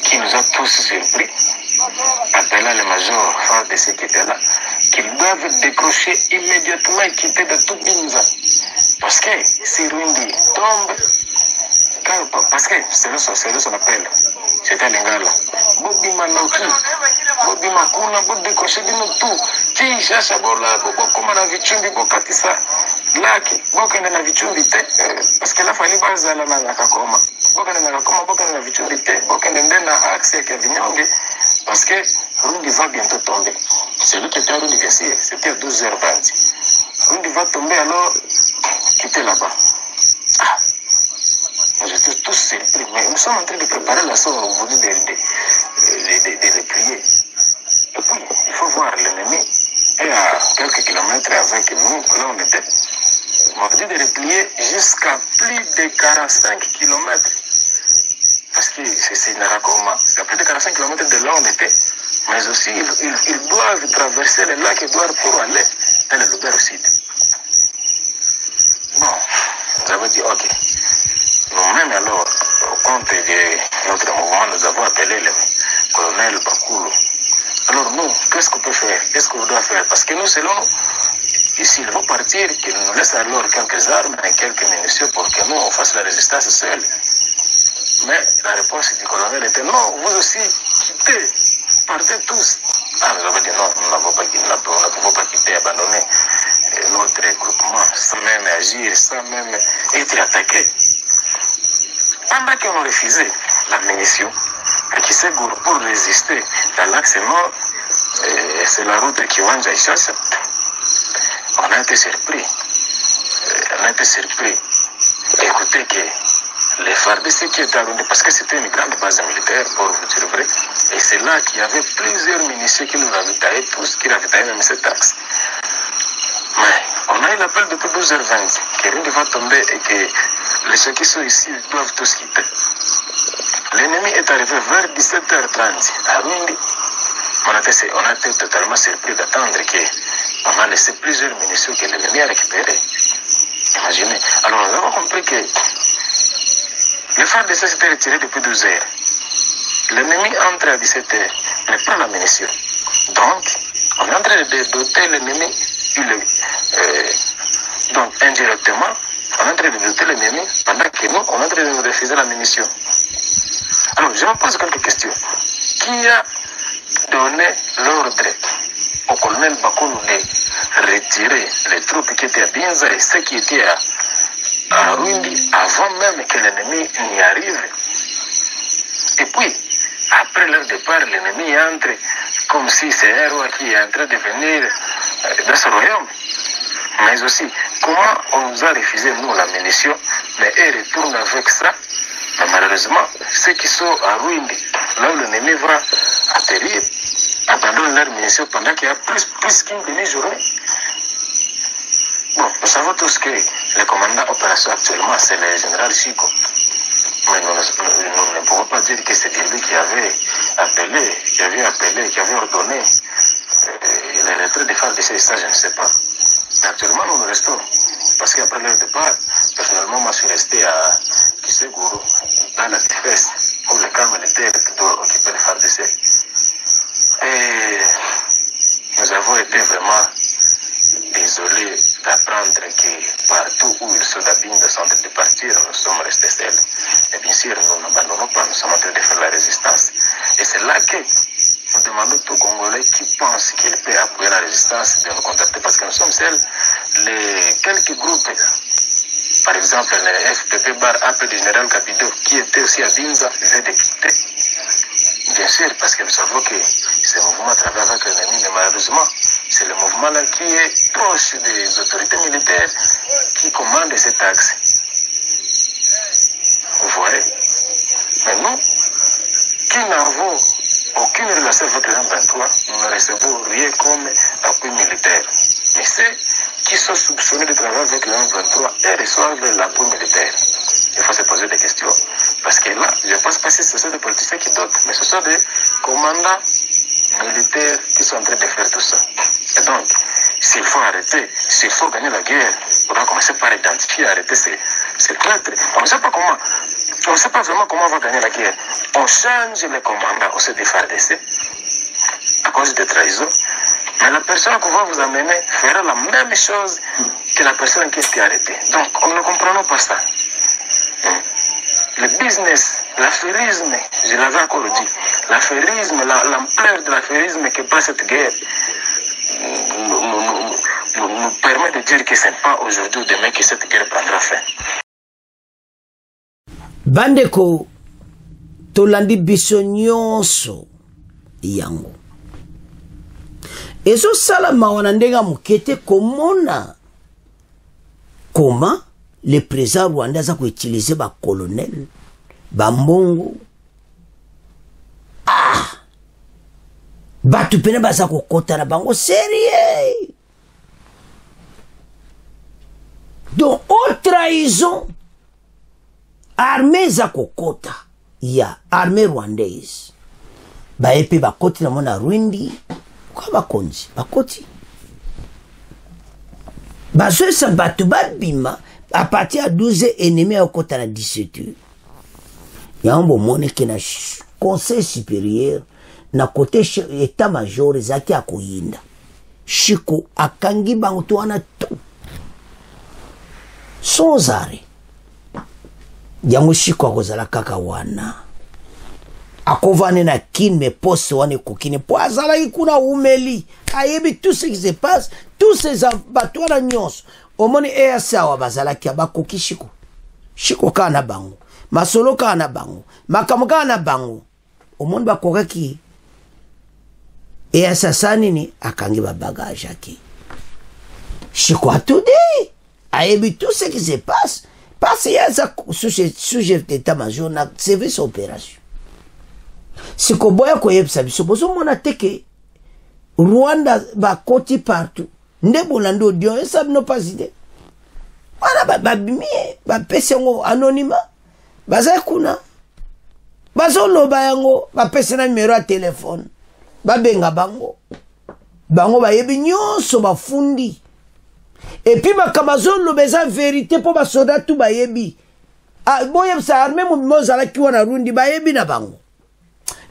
qui nous a tous surpris, appelant le major FARDC qui était là, qu'ils doivent décrocher immédiatement et quitter de tout Binza. Parce que si Rundi tombe, parce que c'est là son appel, c'était Lingala. Bobi Manoki, Bobi Makuna, Bobi décrocher de nous tout. Qui cherche à bola, Bobo comme na vichumbi, Bokatisa, Laki, Bokane na vichumbi te, parce que là, fallait pas aller na Nakakoma. Bokane na Nakakoma, Bokane na vichumbi te, Bokane na Axe et Kevinyonge, parce que Rundi va bientôt tomber. C'est lui qui était à Rundi, bien sûr, c'était à 12h20. Rundi va tomber, alors, quitter là-bas. Ah, j'étais tous surpris, mais nous sommes en train de préparer la sorte au bout de replier. Et puis, il faut voir l'ennemi est à quelques kilomètres avec nous, là on était. On dit de replier jusqu'à plus de 45 kilomètres. Parce que c'est Narakoma. C'est à plus de 45 kilomètres de là on était. Mais aussi, ils doivent traverser le lac Edouard pour aller dans le Lubero Sud. Bon, nous avons dit, ok. Nous-mêmes alors, au compte de notre mouvement, nous avons appelé le colonel Bakulu. Alors nous, qu'est-ce qu'on peut faire? Qu'est-ce qu'on doit faire? Parce que nous, selon nous, s'il faut partir, qu'il nous laisse alors quelques armes et quelques munitions pour que nous, on fasse la résistance seule. Mais la réponse du colonel était non, vous aussi, quittez, partez tous. Ah, nous avons dit non, nous ne pouvons pas quitter, abandonner notre regroupement sans même agir, sans même être attaqué. Pendant qu'on a refusé la munition, qui s'est pour résister dans l'axe nord, c'est la route qui va à Ishasa. On a été surpris. Écoutez que les FARDC qui étaient arrondis, parce que c'était une grande base militaire, pour vous dire vrai, et c'est là qu'il y avait plusieurs munitions qui nous ravitaillaient, tous qui ravitaillaient même cet axe. Mais on a eu l'appel depuis 12h20, que Rundi va tomber et que les gens qui sont ici doivent tous quitter. L'ennemi est arrivé vers 17h30 à Rundi. On a été totalement surpris d'attendre qu'on a laissé plusieurs munitions que l'ennemi a récupérées. Imaginez. Alors nous avons compris que le FARDC s'était retiré depuis 12 heures. L'ennemi entre à 17h, mais pas la munition. Donc, on est en train de doter l'ennemi, donc indirectement, on est en train de doter l'ennemi pendant que nous, on est en train de refuser la munition. Alors, je me pose quelques questions. Qui a donné l'ordre au colonel Bakulu de retirer les troupes qui étaient à Binza et ceux qui étaient à Rundi avant même que l'ennemi n'y arrive? Et puis, après leur départ, l'ennemi entre comme si c'est un roi qui est en train de venir dans ce royaume. Mais aussi, comment on nous a refusé, nous, la munition, mais eux retournent avec ça. Mais malheureusement, ceux qui sont à Ruindi, là où l'ennemi va atterrir, abandonnent leurs munitions pendant qu'il y a plus qu'une demi-journée. Bon, nous savons tous que le commandant opération actuellement, c'est le général Chico. Mais nous ne pouvons pas dire que c'est lui qui avait appelé, qui avait ordonné le retrait des FARDC, ça je ne sais pas. Mais actuellement, nous restons. Parce qu'après leur départ, personnellement, moi je suis resté à Kisegourou, dans la défense, pour le camp militaire qui doit occuper les FARDC. Et nous avons été vraiment désolés d'apprendre que partout où ils sont d'Abinda sont en train de partir, nous sommes restés seuls. Et bien sûr, nous n'abandonnons pas, nous sommes en train de faire la résistance. Et c'est là que nous demandons aux Congolais qui pensent qu'ils peuvent appuyer la résistance de nous contacter parce que nous sommes seuls. Les quelques groupes, par exemple le FPP Bar AP du général Kabido, qui était aussi à Binza, vient de quitter. Bien sûr, parce que nous savons que ce mouvement travaille avec l'ennemi, mais malheureusement, c'est le mouvement-là qui est proche des autorités militaires qui commandent cet axe. Vous voyez? Mais nous, qui n'avons aucune relation avec le 23, nous ne recevons rien comme appui militaire. Mais ceux qui sont soupçonnés de travailler avec le 23, ils reçoivent l'appui militaire. il faut se poser des questions. Parce que là, je ne pense pas que ce sont des politiciens qui dotent, mais ce sont des commandants militaires qui sont en train de faire tout ça. Et donc, s'il faut arrêter, s'il faut gagner la guerre, on va commencer par identifier, arrêter ces traîtres. On ne sait pas comment, on ne sait pas vraiment comment on va gagner la guerre. On change les commandants au sein des FARDC à cause des trahisons. Mais la personne qu'on va vous amener fera la même chose que la personne qui a été arrêtée. Donc, on ne comprenons pas ça. Le business, l'affairisme, je l'avais encore dit, l'affairisme, l'ampleur de l'affairisme que passe cette guerre nous permet de dire que ce n'est pas aujourd'hui ou demain que cette guerre prendra fin. Bandeko, tolandi biso nyonso yango. Ezo salama wanandenga mukete komona. Comment les présidents rwandais ont utilisé ba colonel, ba mbongo. Ah! Batu pene baza ko kota na bango sérieux. Donc, haute trahison, armée za ko kota, ya armée rwandaise. Ba epe ba koti na mona Rwindi, kwa ba konzi, ba koti. Baso sa batu babima à partir de 12 ennemis au côté de 17 heures. Il y a un bon monde qui na conseil supérieur na côté état-major zaki akoyinda. Shiko akangi bango tuana tout. Sans arrêt. Yango shiko akozala kaka wana. Akovane na kin me poste wane kokine. Po azala ikuna umeli. Ayebi tout ce qui se passe. Tous ces abattoirs à nyons. Au monde EASA wa bazala ki abakoki shiko. Shiko kana bango. Masolo kana bango. Makamu kana bango. Au monde bakoka ki. EASA sanini akangi ba bagage aki. Shiko a tout dit. Ayebi tout ce qui se passe. Parce qu'il y a ça sujet d'état-major na service opération. Si koboya koyebisa biso bozo mona teke Rwanda ba koti partout. Ndebo lando dio ça no pas idée. Wana ba bimie ba pese ngo anonyma. Baza kuna. Bazo loba yango ba pese na numéro ya téléphone. Ba benga bango. Bango ba yebi nyonso ba fundi. Et puis ma kamazo lobeza vérité pour ba soda tout ba yebi. Ah boye sa armée mo mozala ki wana Rundi ba yebi na bango.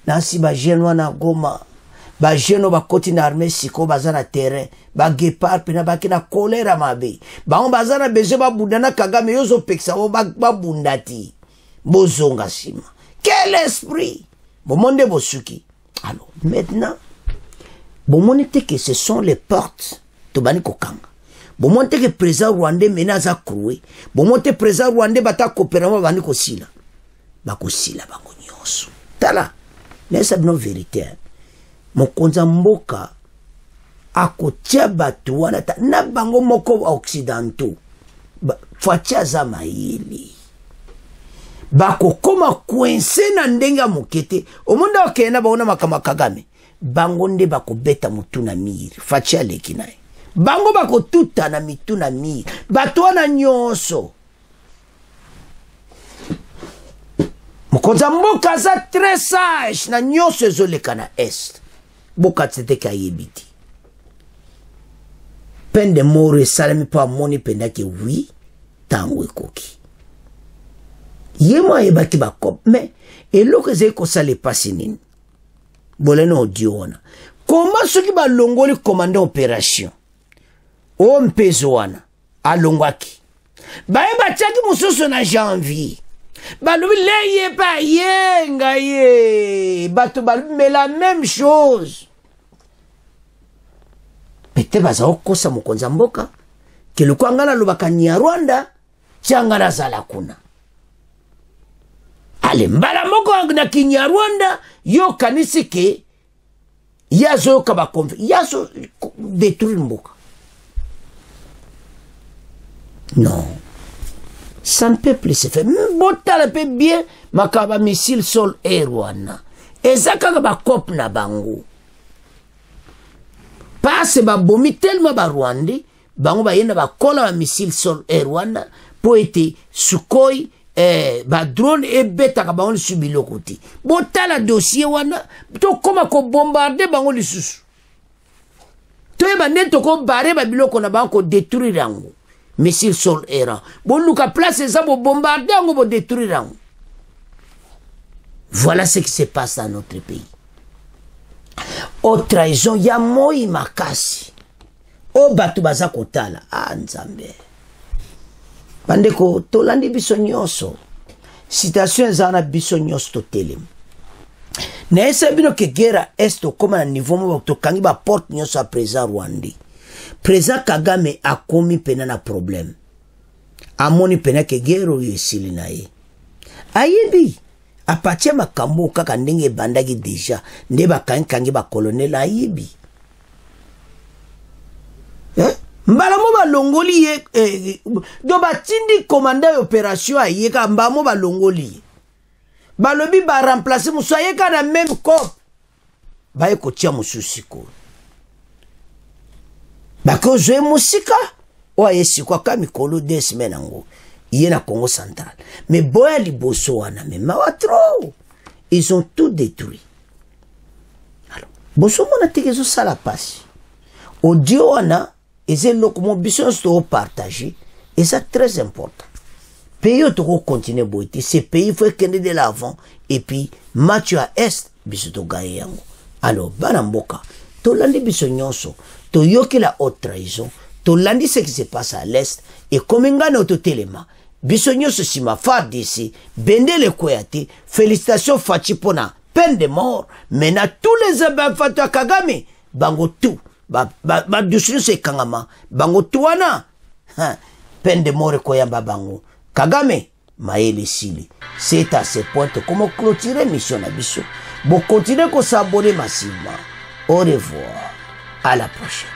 Nansi ba jeune na Goma. Ba jeune ba koti na armée siko bazana terrain. Ba gepard pena ba kina kolera mabe. Ba on bazana beje ba budana Kagame yozo peksa ba bundati. Bozonga sima. Quel esprit! Bon monde bosuki. Alors maintenant, bon monde que ce sont les portes de Bani Kokanga. Bon monde que président rwandais menaza kroué. Bon monde président rwandais bata coopération Bani Kosila. Ba kosila bango nyonso. Tala. Nesa bino vérité. Mokonza mboka akotia batu wana ta na bango moko occidentaux. Fatia za maili. Bako koma kwense na ndenga mokete. Omonda wakena baona makama Kagame. Bango nde bako beta mutu na miri. Fatia leki nae. Bango bako tuta na mitu na miri. Batu wana nyonso. Mokonza mboka za très sage na nyonso ezoleka na est. Boka tsete ka yebiti. Pende more salami pa moni penda ke oui tango ekoki. Yema yebaki bakop mais eloko ze ko sale pasinine. Boleno odiona. Comment ceux qui ba longoli commander opération. O mpezo wana alongwaki. Ba eba tchaki mususu na janvier. Baloubi leye pa yenga ye. Bato baloubi mais la même chose. Pete baza okosa mokonza mboka. Ke luko angana lubaka Nyarwanda. Changana zala kuna. Ale mbala moko na Kinyarwanda. Yo kanisi ke. Yazo kaba konfe. Yazo détruire mboka. Non. Ça ne peut plus se faire. Bota peut bien makaba missile sol air wana. Ezaka ba kop na bango. Passe ba bomi tellement ba Rwanda, bango ba yenda ba kola ba missile sol air wana pour être Sukhoi ba drone ebeta ka bango lisusu biloko te botala dossier wana tokoma kobombarde bango lisusu toyeba nde tokobare babiloko na bango kodétruire yango missile sol errant boluka place eza bobombarde yango bodétruire yango. Voilà ce qui se passe dans notre pays. O trahison ya moi makasi o batu baza kotala nzambe bandeko tolandi biso nyonso situation eza na biso nyonso totelemi na ese bino ke guerre est okoma na niveau mo tokangi ba porte nyonso a président Rwandi président Kagame akomi pena na problème amoni pena ke guerre oyo esili na ye ayebi apatia makambo kaka ndenge bandaki deja nde bakangi ba colonel ayebi mbala mo balongoli ye do batindi commandant opération ayeka mbamo balongoli balobi ba remplacer muso ayeka na même corps baye kotia mususi ko bako zoe musika o ayesi kwa kamikolo des semaines ngo yena Congo central mais boya liboso wana mais mawatro ils ont tout détruit. Alors boso mona tekezo sala passe audio wana eze lokomo biso sto partager et ça très important pays to continuer boiti ce pays faut kende de l'avant et puis match à est biso to gagne yango. Alors bana mboka to landi biso nyonso to yoki la haute trahison to landi ce qui se passe à l'est et comme ngana to telema biso nyonso sima FARDC bendele koyate félicitations Fachi pona peine de mort maintenant tous les abafatwa Kagame bango tout ba dusuru se kangama bango tuana peine de mort koyamba bango Kagame maele sili. C'est à ce point comment clôturer mission na biso. Bon continuer ko s'abonner massivement. Au revoir. À la prochaine.